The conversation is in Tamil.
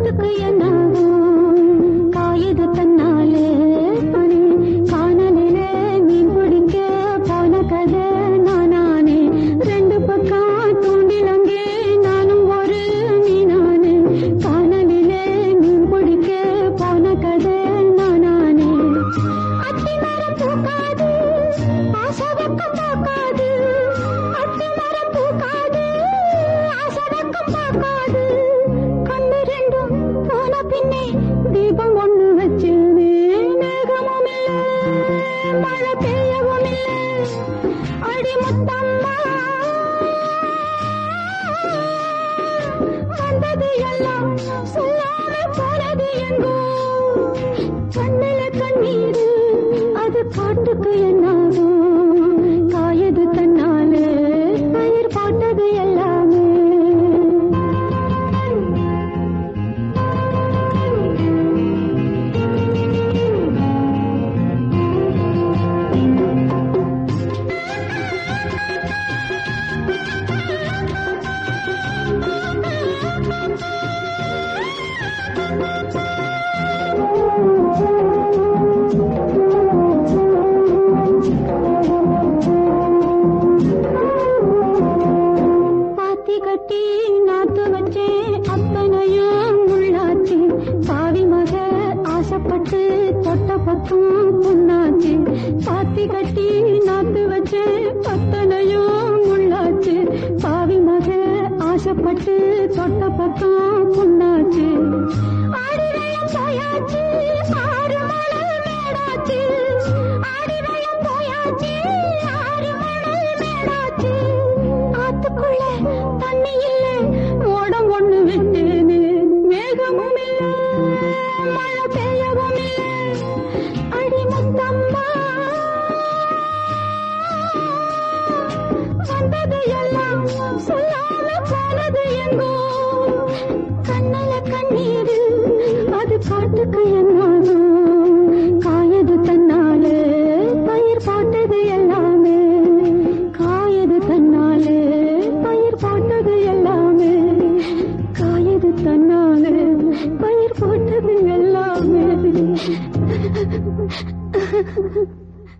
காட்டுக்கு என்னாகும் காயுது தன்னாலே பனி காணலிலே மீன் பிடிக்க போன கதை நானே ரெண்டு பக்கம் தூண்டிலங்கே நானும் ஒரு மீனானே காணலிலே மீன் பிடிக்க போன கதை நானே அத்தி மரம் பூக்காது ஆசவக்கம் பார்க்காது அத்தி மரம் பூக்காது ஆசவக்கம் பார்க்காது கண்ணு ரெண்டும் போன பின்னே தீபம் ஒண்ணு வச்சு மேகமும் இல்லை மழை பெய்யவும் இல்லை அடி முத்தம்மா வந்தது எல்லாம் சொல்லாம போனது எங்கோ கண்ணில கண்ணீர் அது காட்டுக்கு என்னாகும் காயது தன்னாலே பயிர் போட்டது எல்லாமே கட்டி நாத்து வச்சேன் அத்தனையும் உள்ளாச்சு பாவி மக ஆசைப்பட்டு தொட்ட பக்கம் புண்ணாச்சு பாத்தி கட்டி நாத்து வச்சேன் அத்தனையும் உள்ளாச்சு பாவி மக ஆசைப்பட்டு தொட்ட பக்கம் புண்ணாச்சு ஆடிவயம் போயாச்சு ஆறு மணல் மேடாச்சு ஆடிவயம் போயாச்சு ஆறு மணல் மேடாச்சு ஆத்துக்குள்ள தண்ணி இல்ல ஓடம் ஒண்ணு விட்டேனே மேகமும் இல்ல மழை பெய்யவும் இல்ல அடி முத்தம்மா வந்தது எல்லாம் சொல்லாம போனது எங்கோ கண்ணல கண்ணீர் அது காட்டுக்கு என்னாகும் காயது தன்னாலே பயிர் போட்டது எல்லாமே காயது தன்னாலே பயிர் போட்டது எல்லாமே காயது தன்னாலே பயிர் போட்டது எல்லாமே